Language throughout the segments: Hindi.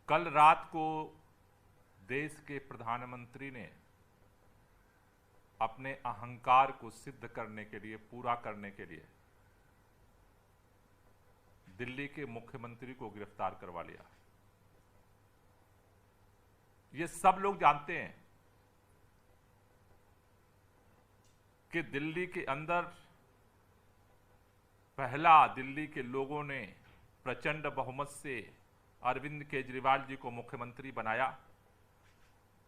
कल रात को देश के प्रधानमंत्री ने अपने अहंकार को सिद्ध करने के लिए, पूरा करने के लिए दिल्ली के मुख्यमंत्री को गिरफ्तार करवा लिया। ये सब लोग जानते हैं कि दिल्ली के अंदर पहला दिल्ली के लोगों ने प्रचंड बहुमत से अरविंद केजरीवाल जी को मुख्यमंत्री बनाया।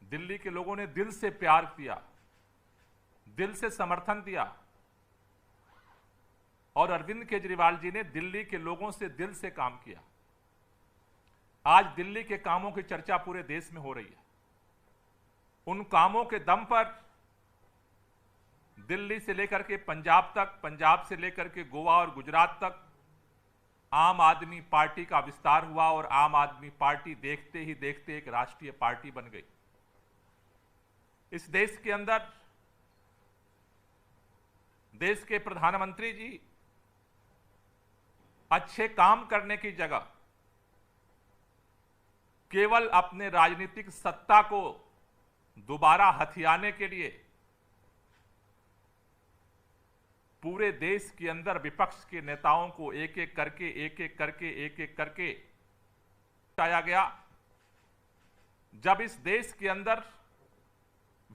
दिल्ली के लोगों ने दिल से प्यार किया, दिल से समर्थन दिया और अरविंद केजरीवाल जी ने दिल्ली के लोगों से दिल से काम किया। आज दिल्ली के कामों की चर्चा पूरे देश में हो रही है। उन कामों के दम पर दिल्ली से लेकर के पंजाब तक, पंजाब से लेकर के गोवा और गुजरात तक आम आदमी पार्टी का विस्तार हुआ और आम आदमी पार्टी देखते ही देखते एक राष्ट्रीय पार्टी बन गई। इस देश के अंदर देश के प्रधानमंत्री जी अच्छे काम करने की जगह केवल अपने राजनीतिक सत्ता को दोबारा हथियाने के लिए पूरे देश के अंदर विपक्ष के नेताओं को एक एक करके हटाया गया। जब इस देश के अंदर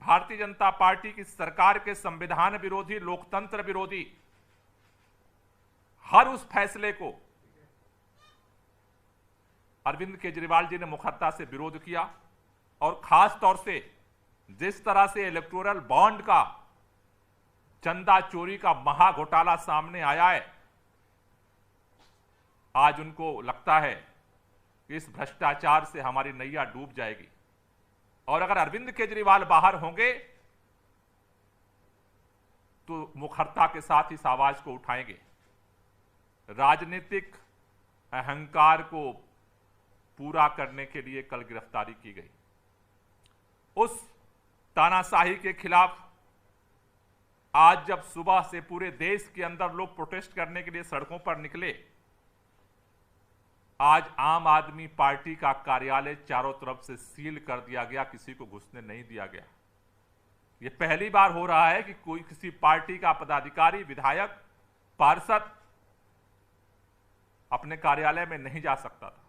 भारतीय जनता पार्टी की सरकार के संविधान विरोधी, लोकतंत्र विरोधी हर उस फैसले को अरविंद केजरीवाल जी ने मुखरता से विरोध किया और खास तौर से जिस तरह से इलेक्टोरल बॉन्ड का, चंदा चोरी का महा घोटाला सामने आया है, आज उनको लगता है कि इस भ्रष्टाचार से हमारी नैया डूब जाएगी और अगर अरविंद केजरीवाल बाहर होंगे तो मुखरता के साथ इस आवाज को उठाएंगे। राजनीतिक अहंकार को पूरा करने के लिए कल गिरफ्तारी की गई। उस तानाशाही के खिलाफ आज जब सुबह से पूरे देश के अंदर लोग प्रोटेस्ट करने के लिए सड़कों पर निकले, आज आम आदमी पार्टी का कार्यालय चारों तरफ से सील कर दिया गया, किसी को घुसने नहीं दिया गया। यह पहली बार हो रहा है कि कोई किसी पार्टी का पदाधिकारी, विधायक, पार्षद अपने कार्यालय में नहीं जा सकता था।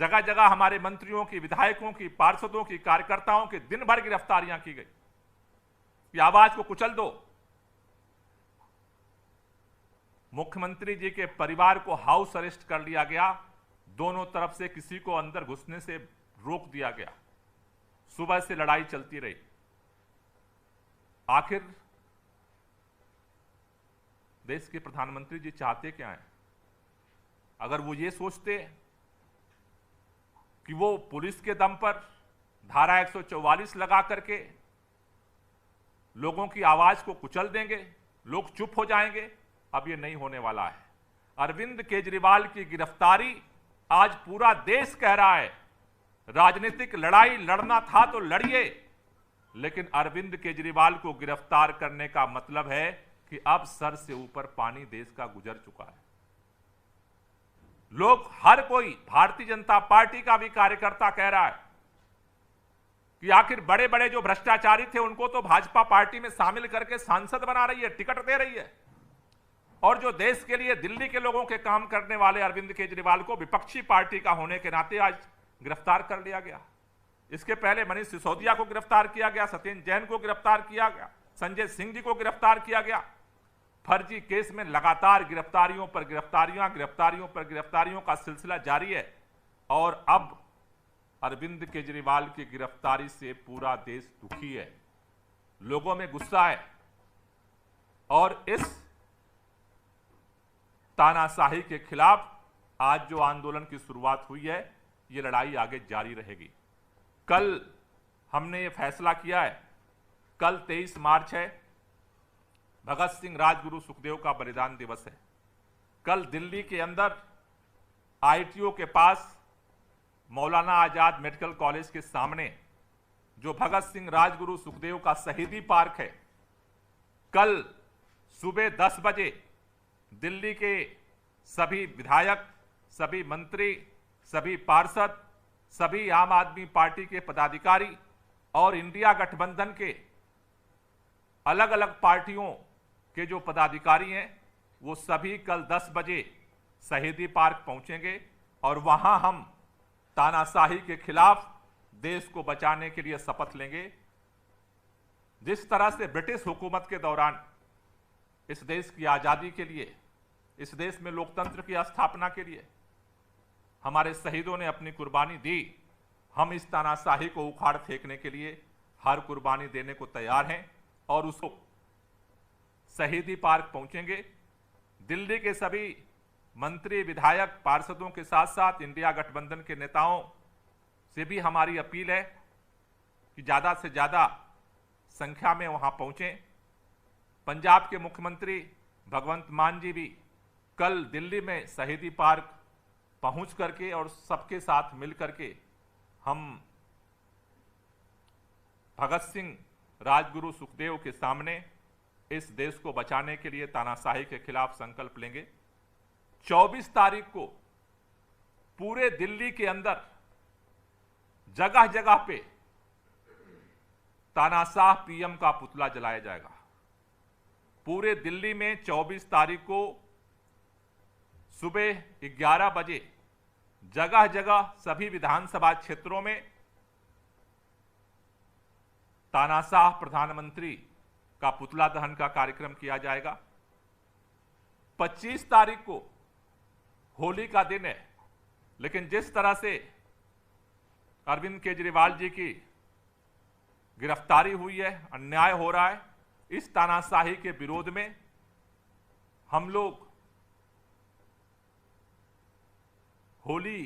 जगह जगह हमारे मंत्रियों की, विधायकों की, पार्षदों की, कार्यकर्ताओं की दिन भर गिरफ्तारियां की गई। ये आवाज को कुचल दो। मुख्यमंत्री जी के परिवार को हाउस अरेस्ट कर लिया गया, दोनों तरफ से किसी को अंदर घुसने से रोक दिया गया। सुबह से लड़ाई चलती रही। आखिर देश के प्रधानमंत्री जी चाहते क्या हैं? अगर वो ये सोचते कि वो पुलिस के दम पर धारा 144 लगा करके लोगों की आवाज को कुचल देंगे, लोग चुप हो जाएंगे, अब ये नहीं होने वाला है। अरविंद केजरीवाल की गिरफ्तारी आज पूरा देश कह रहा है, राजनीतिक लड़ाई लड़ना था तो लड़िए, लेकिन अरविंद केजरीवाल को गिरफ्तार करने का मतलब है कि अब सर से ऊपर पानी देश का गुजर चुका है। लोग, हर कोई, भारतीय जनता पार्टी का भी कार्यकर्ता कह रहा है कि आखिर बड़े बड़े जो भ्रष्टाचारी थे उनको तो भाजपा पार्टी में शामिल करके सांसद बना रही है, टिकट दे रही है, और जो देश के लिए, दिल्ली के लोगों के काम करने वाले अरविंद केजरीवाल को विपक्षी पार्टी का होने के नाते आज गिरफ्तार कर लिया गया। इसके पहले मनीष सिसोदिया को गिरफ्तार किया गया, सत्येंद्र जैन को गिरफ्तार किया गया, संजय सिंह जी को गिरफ्तार किया गया। फर्जी केस में लगातार गिरफ्तारियों पर गिरफ्तारियों का सिलसिला जारी है और अब अरविंद केजरीवाल की गिरफ्तारी से पूरा देश दुखी है, लोगों में गुस्सा है और इस तानाशाही के खिलाफ आज जो आंदोलन की शुरुआत हुई है, ये लड़ाई आगे जारी रहेगी। कल हमने ये फैसला किया है, कल 23 मार्च है, भगत सिंह, राजगुरु, सुखदेव का बलिदान दिवस है। कल दिल्ली के अंदर आईटीओ के पास मौलाना आजाद मेडिकल कॉलेज के सामने जो भगत सिंह, राजगुरु, सुखदेव का शहीदी पार्क है, कल सुबह 10 बजे दिल्ली के सभी विधायक, सभी मंत्री, सभी पार्षद, सभी आम आदमी पार्टी के पदाधिकारी और इंडिया गठबंधन के अलग अलग पार्टियों के जो पदाधिकारी हैं वो सभी कल 10 बजे शहीदी पार्क पहुंचेंगे और वहां हम तानाशाही के खिलाफ देश को बचाने के लिए शपथ लेंगे। जिस तरह से ब्रिटिश हुकूमत के दौरान इस देश की आज़ादी के लिए, इस देश में लोकतंत्र की स्थापना के लिए हमारे शहीदों ने अपनी कुर्बानी दी, हम इस तानाशाही को उखाड़ फेंकने के लिए हर कुर्बानी देने को तैयार हैं और उसको शहीदी पार्क पहुंचेंगे। दिल्ली के सभी मंत्री, विधायक, पार्षदों के साथ साथ इंडिया गठबंधन के नेताओं से भी हमारी अपील है कि ज़्यादा से ज़्यादा संख्या में वहां पहुंचें। पंजाब के मुख्यमंत्री भगवंत मान जी भी कल दिल्ली में शहीदी पार्क पहुंच करके और सबके साथ मिल करके हम भगत सिंह, राजगुरु, सुखदेव के सामने इस देश को बचाने के लिए तानाशाही के खिलाफ संकल्प लेंगे। 24 तारीख को पूरे दिल्ली के अंदर जगह जगह पे तानाशाह पीएम का पुतला जलाया जाएगा। पूरे दिल्ली में 24 तारीख को सुबह 11 बजे जगह जगह सभी विधानसभा क्षेत्रों में तानाशाह प्रधानमंत्री का पुतला दहन का कार्यक्रम किया जाएगा। 25 तारीख को होली का दिन है, लेकिन जिस तरह से अरविंद केजरीवाल जी की गिरफ्तारी हुई है, अन्याय हो रहा है, इस तानाशाही के विरोध में हम लोग होली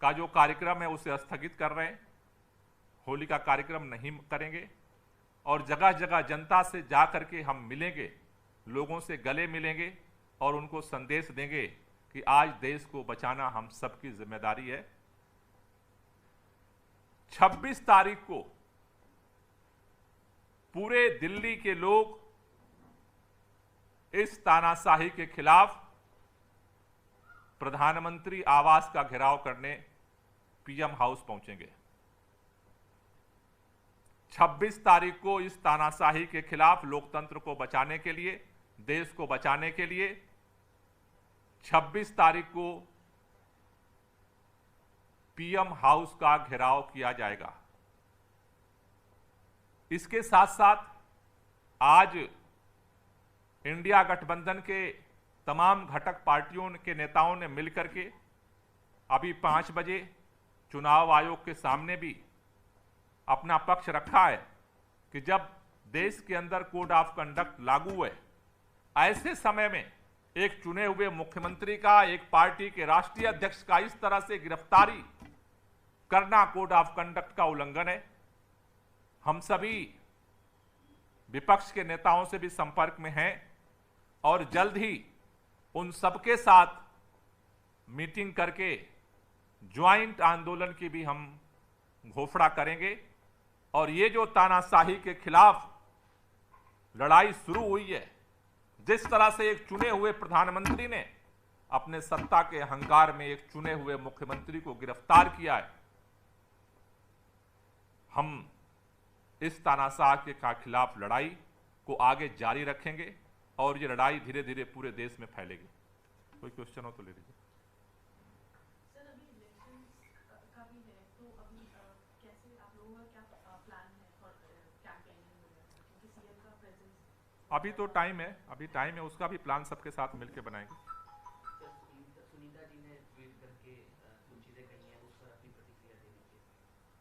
का जो कार्यक्रम है उसे स्थगित कर रहे हैं। होली का कार्यक्रम नहीं करेंगे और जगह जगह जनता से जा करके हम मिलेंगे, लोगों से गले मिलेंगे और उनको संदेश देंगे कि आज देश को बचाना हम सबकी जिम्मेदारी है। 26 तारीख को पूरे दिल्ली के लोग इस तानाशाही के खिलाफ प्रधानमंत्री आवास का घेराव करने पीएम हाउस पहुंचेंगे। 26 तारीख को इस तानाशाही के खिलाफ, लोकतंत्र को बचाने के लिए, देश को बचाने के लिए 26 तारीख को पीएम हाउस का घेराव किया जाएगा। इसके साथ साथ आज इंडिया गठबंधन के तमाम घटक पार्टियों के नेताओं ने मिलकर के अभी 5 बजे चुनाव आयोग के सामने भी अपना पक्ष रखा है कि जब देश के अंदर कोड ऑफ कंडक्ट लागू है, ऐसे समय में एक चुने हुए मुख्यमंत्री का, एक पार्टी के राष्ट्रीय अध्यक्ष का इस तरह से गिरफ्तारी करना कोड ऑफ कंडक्ट का उल्लंघन है। हम सभी विपक्ष के नेताओं से भी संपर्क में हैं और जल्द ही उन सबके साथ मीटिंग करके ज्वाइंट आंदोलन की भी हम घोषणा करेंगे। और ये जो तानाशाही के खिलाफ लड़ाई शुरू हुई है, जिस तरह से एक चुने हुए प्रधानमंत्री ने अपने सत्ता के अहंकार में एक चुने हुए मुख्यमंत्री को गिरफ्तार किया है, हम इस तानाशाह के खिलाफ लड़ाई को आगे जारी रखेंगे और ये लड़ाई धीरे धीरे पूरे देश में फैलेगी। कोई क्वेश्चन हो तो ले लीजिए। सर, अभी इलेक्शंस का भी है, तो अभी कैसे आप लोगों का क्या प्लान है फॉर कैंपेनिंग वगैरह, क्योंकि सीएम का प्रेजेंस अभी तो टाइम है, उसका भी प्लान सबके साथ मिलकर बनाएंगे। सुनीता जी ने ट्वीट करके कुछ चीजें कही हैं, उस पर अपनी प्रतिक्रिया दे दीजिए।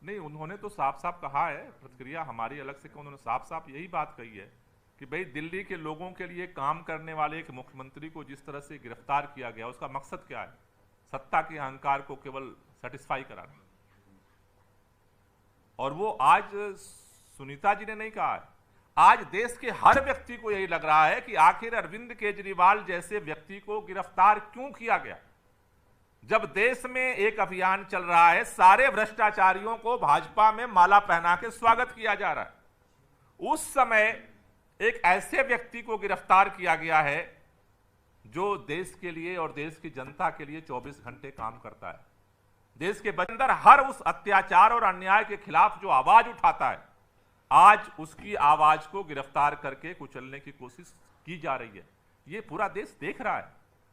नहीं, उन्होंने तो साफ साफ कहा है, प्रतिक्रिया हमारी अलग से, उन्होंने साफ साफ यही बात कही है कि भाई दिल्ली के लोगों के लिए काम करने वाले एक मुख्यमंत्री को जिस तरह से गिरफ्तार किया गया, उसका मकसद क्या है? सत्ता के अहंकार को केवल सेटिस्फाई कराना। और वो आज सुनीता जी ने नहीं कहा है, आज देश के हर व्यक्ति को यही लग रहा है कि आखिर अरविंद केजरीवाल जैसे व्यक्ति को गिरफ्तार क्यों किया गया, जब देश में एक अभियान चल रहा है, सारे भ्रष्टाचारियों को भाजपा में माला पहना के स्वागत किया जा रहा है। उस समय एक ऐसे व्यक्ति को गिरफ्तार किया गया है जो देश के लिए और देश की जनता के लिए 24 घंटे काम करता है। देश के अंदर हर उस अत्याचार और अन्याय के खिलाफ जो आवाज उठाता है, आज उसकी आवाज को गिरफ्तार करके कुचलने की कोशिश की जा रही है। ये पूरा देश देख रहा है,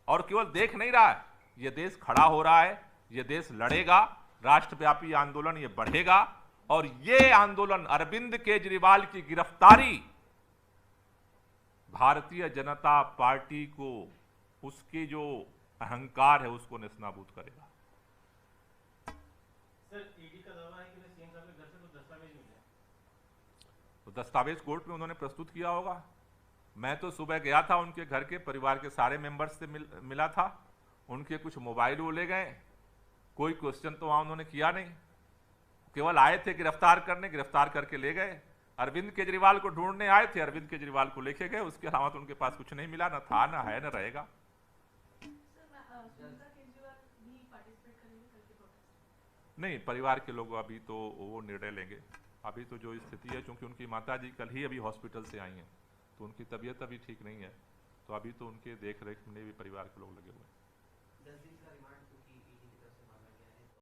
और केवल देख नहीं रहा है, ये देश खड़ा हो रहा है, ये देश लड़ेगा, राष्ट्रव्यापी आंदोलन ये बढ़ेगा, और ये आंदोलन अरविंद केजरीवाल की गिरफ्तारी भारतीय जनता पार्टी को उसके जो अहंकार है उसको नेस्तनाबूद करेगा। सर, ईडी का दावा है कि सीएम साहब के घर से कुछ दस्तावेज मिले, तो दस्तावेज कोर्ट में उन्होंने प्रस्तुत किया होगा। मैं तो सुबह गया था उनके घर के, परिवार के सारे मेंबर्स से मिला था, उनके कुछ मोबाइल वो ले गए, कोई क्वेश्चन तो वहां उन्होंने किया नहीं, केवल आए थे गिरफ्तार करने, गिरफ्तार करके ले गए। अरविंद केजरीवाल को ढूंढने आए थे, अरविंद केजरीवाल को लेके गए, उसके अलावा तो उनके पास कुछ नहीं मिला, ना था, ना है, ना रहेगा। नहीं, परिवार के लोग अभी तो वो निर्णय लेंगे। अभी तो जो स्थिति है, क्योंकि उनकी माताजी कल ही अभी हॉस्पिटल से आई हैं, तो उनकी तबीयत अभी ठीक नहीं है, तो अभी तो उनके देख रेख में भी परिवार के लोग लगे हुए हैं। 10 दिन का रिमांड